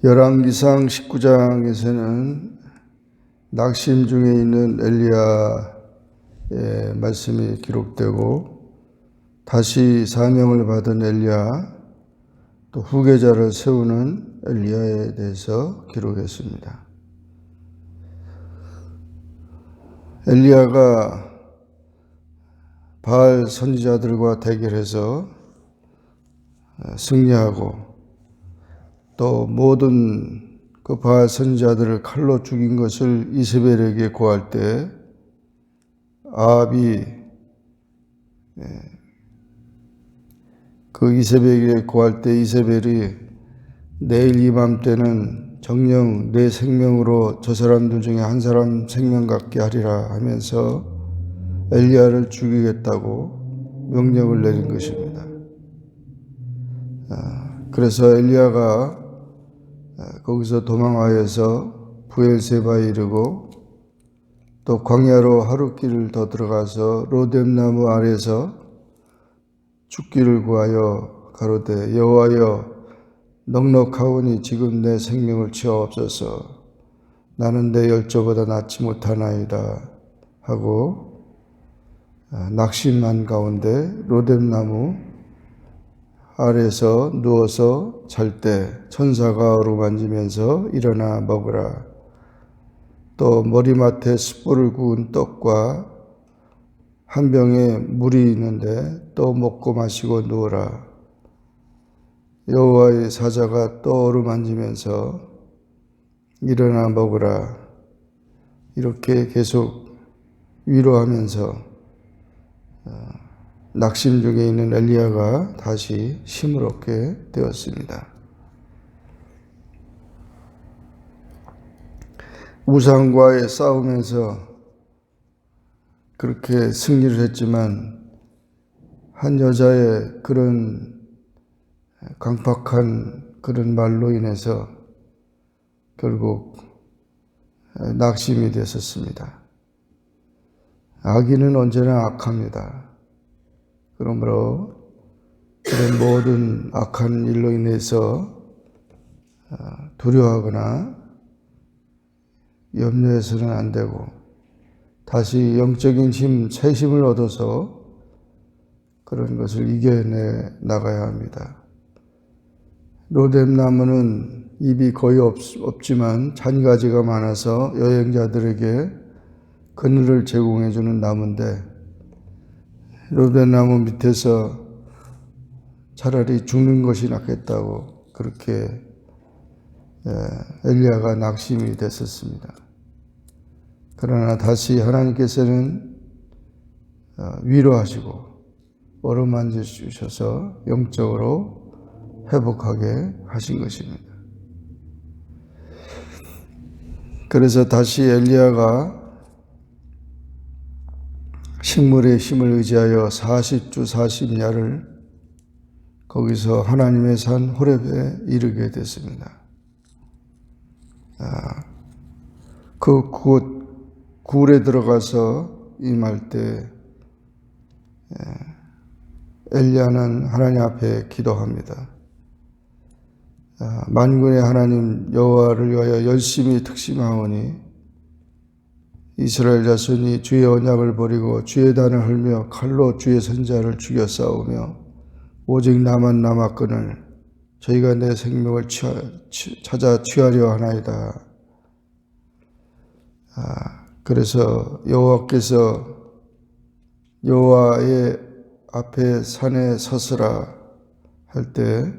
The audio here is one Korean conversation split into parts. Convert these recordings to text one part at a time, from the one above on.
열왕기상 19장에서는 낙심 중에 있는 엘리야의 말씀이 기록되고, 다시 사명을 받은 엘리야, 또 후계자를 세우는 엘리야에 대해서 기록했습니다. 엘리야가 바알 선지자들과 대결해서 승리하고, 또 모든 그 바알 선지자들을 칼로 죽인 것을 이세벨에게 고할 때, 아합이 그 이세벨에게 고할 때 이세벨이 내일 이맘때는 정녕 내 생명으로 저 사람들 중에 한 사람 생명 갖게 하리라 하면서 엘리야를 죽이겠다고 명령을 내린 것입니다. 그래서 엘리야가 거기서 도망하여서 부엘세바에 이르고, 또 광야로 하루 길을 더 들어가서 로뎀나무 아래에서 죽기를 구하여 가로되, 여호와여, 넉넉하오니 지금 내 생명을 치어옵소서. 나는 내 열조보다 낫지 못하나이다 하고 낙심한 가운데 로뎀나무 아래에서 누워서 잘 때 천사가 어루만지면서 일어나 먹으라. 또 머리맡에 숯불을 구운 떡과 한 병에 물이 있는데 또 먹고 마시고 누우라. 여호와의 사자가 또 어루만지면서 일어나 먹으라. 이렇게 계속 위로하면서 낙심 중에 있는 엘리야가 다시 힘을 얻게 되었습니다. 우상과의 싸움에서 그렇게 승리를 했지만, 한 여자의 그런 강팍한 그런 말로 인해서 결국 낙심이 됐었습니다. 악인은 언제나 악합니다. 그러므로 그런 모든 악한 일로 인해서 두려워하거나 염려해서는 안 되고, 다시 영적인 힘, 새 힘을 얻어서 그런 것을 이겨내 나가야 합니다. 로뎀나무는 잎이 거의 없지만 잔가지가 많아서 여행자들에게 그늘을 제공해주는 나무인데, 로뎀나무 밑에서 차라리 죽는 것이 낫겠다고 그렇게 엘리야가 낙심이 됐었습니다. 그러나 다시 하나님께서는 위로하시고 어루만져 주셔서 영적으로 회복하게 하신 것입니다. 그래서 다시 엘리야가 식물의 힘을 의지하여 40주 40야를 거기서 하나님의 산 호렙에 이르게 됐습니다. 그 굴에 들어가서 임할 때 엘리야는 하나님 앞에 기도합니다. 만군의 하나님 여호와를 위하여 열심히 특심하오니 이스라엘 자손이 주의 언약을 버리고 주의 단을 헐며 칼로 주의 선자를 죽여 싸우며 오직 나만 남았거늘 저희가 내 생명을 찾아 취하려 하나이다. 그래서 여호와께서 여호와의 앞에 산에 서서라 할 때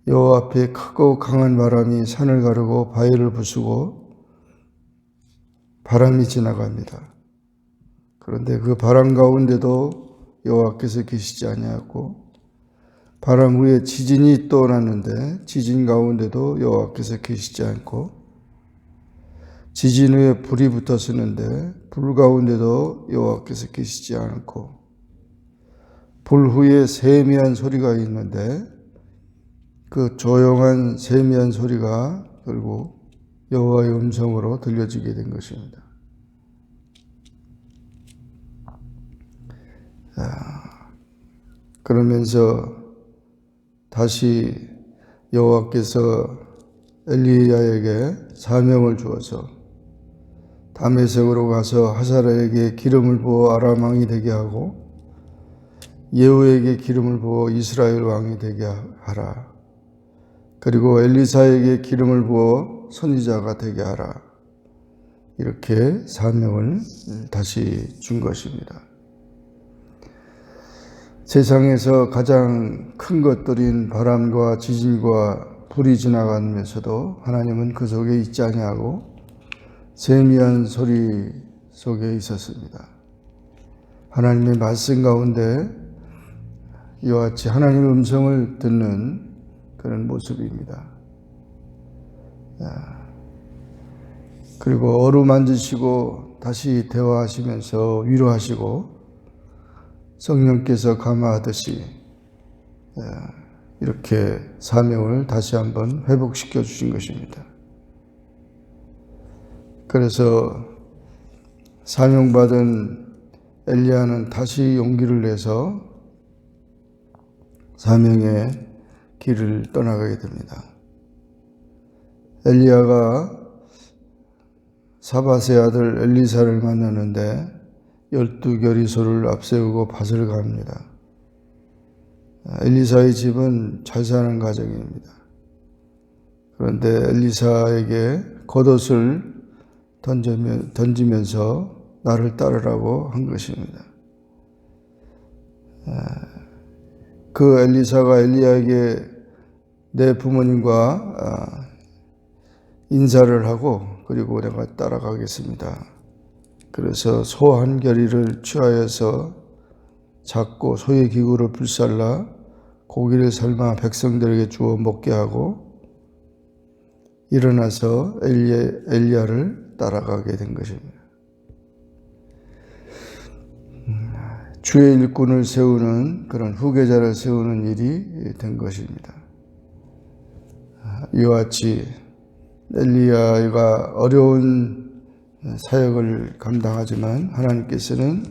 여호와 앞에 크고 강한 바람이 산을 가르고 바위를 부수고 바람이 지나갑니다. 그런데 그 바람 가운데도 여호와께서 계시지 아니하고, 바람 위에 지진이 떠났는데 지진 가운데도 여호와께서 계시지 않고, 지진 위에 불이 붙었었는데 불 가운데도 여호와께서 계시지 않고, 불 후에 세미한 소리가 있는데 그 조용한 세미한 소리가 결국 여호와의 음성으로 들려지게 된 것입니다. 그러면서 다시 여호와께서 엘리야에게 사명을 주어서 다메섹으로 가서 하사엘에게 기름을 부어 아람 왕이 되게 하고 예후에게 기름을 부어 이스라엘 왕이 되게 하라. 그리고 엘리사에게 기름을 부어 선지자가 되게 하라. 이렇게 사명을 다시 준 것입니다. 세상에서 가장 큰 것들인 바람과 지진과 불이 지나가면서도 하나님은 그 속에 있지 아니하고 세미한 소리 속에 있었습니다. 하나님의 말씀 가운데 이와 같이 하나님의 음성을 듣는 그런 모습입니다. 그리고 어루만지시고 다시 대화하시면서 위로하시고 성령께서 감화하듯이 이렇게 사명을 다시 한번 회복시켜 주신 것입니다. 그래서 사명받은 엘리야는 다시 용기를 내서 사명의 길을 떠나가게 됩니다. 엘리야가 사밧의 아들 엘리사를 만나는데 12결의소를 앞세우고 밭을 갑니다. 엘리사의 집은 잘 사는 가정입니다. 그런데 엘리사에게 겉옷을 던지면서 나를 따르라고 한 것입니다. 그 엘리사가 엘리야에게 내 부모님과 인사를 하고 그리고 내가 따라가겠습니다. 그래서 소 한 결의를 취하여서 잡고 소의 기구를 불살라 고기를 삶아 백성들에게 주어 먹게 하고 일어나서 엘리야를 따라가게 된 것입니다. 주의 일꾼을 세우는 그런 후계자를 세우는 일이 된 것입니다. 이와 같이 엘리야가 어려운 사역을 감당하지만 하나님께서는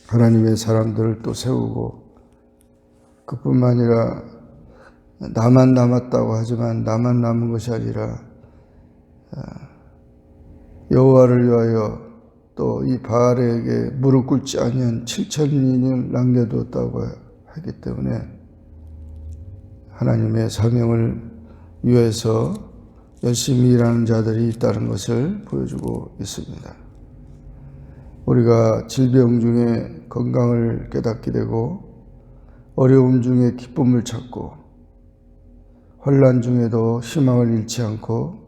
하나님의 사람들을 또 세우고 그뿐만 아니라 나만 남았다고 하지만 나만 남은 것이 아니라 여호와를 위하여 또 이 바알에게 무릎 꿇지 아니한 7,000인을 남겨두었다고 하기 때문에 하나님의 사명을 위해서 열심히 일하는 자들이 있다는 것을 보여주고 있습니다. 우리가 질병 중에 건강을 깨닫게 되고 어려움 중에 기쁨을 찾고 환난 중에도 희망을 잃지 않고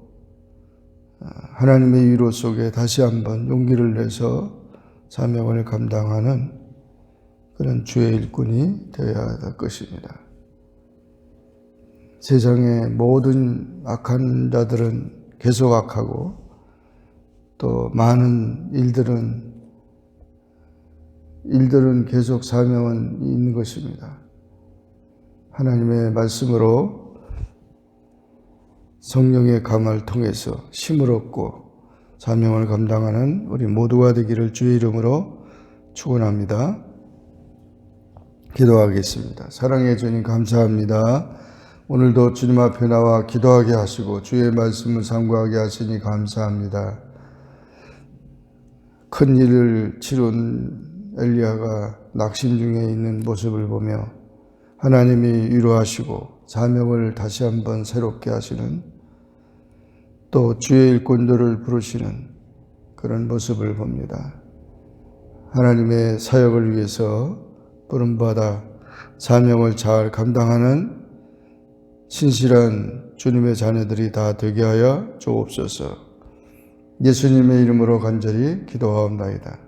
하나님의 위로 속에 다시 한번 용기를 내서 사명을 감당하는 그런 주의 일꾼이 되어야 할 것입니다. 세상의 모든 악한 자들은 계속 악하고 또 많은 일들은 계속 사명은 있는 것입니다. 하나님의 말씀으로 성령의 감화를 통해서 힘을 얻고 사명을 감당하는 우리 모두가 되기를 주의 이름으로 축원합니다. 기도하겠습니다. 사랑해 주님 감사합니다. 오늘도 주님 앞에 나와 기도하게 하시고 주의 말씀을 상고하게 하시니 감사합니다. 큰 일을 치룬 엘리야가 낙심 중에 있는 모습을 보며 하나님이 위로하시고 사명을 다시 한번 새롭게 하시는 또 주의 일꾼들을 부르시는 그런 모습을 봅니다. 하나님의 사역을 위해서 부름받아 사명을 잘 감당하는 신실한 주님의 자녀들이 다 되게 하여 주옵소서. 예수님의 이름으로 간절히 기도하옵나이다.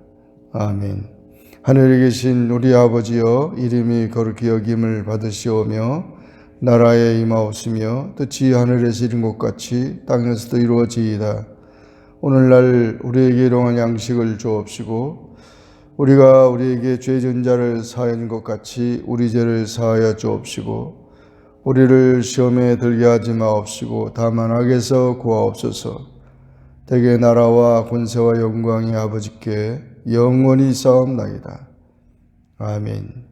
아멘. 하늘에 계신 우리 아버지여, 이름이 거룩히 여김을 받으시오며 나라에 임하옵시며 뜻이 하늘에서 이룬 것 같이 땅에서도 이루어지이다. 오늘날 우리에게 일용할 양식을 주옵시고 우리가 우리에게 죄 지은 자를 사하는 것 같이 우리 죄를 사하여 주옵시고 우리를 시험에 들게 하지 마옵시고 다만 악에서 구하옵소서. 대개 나라와 권세와 영광이 아버지께 영원히 싸움나이다. 아멘.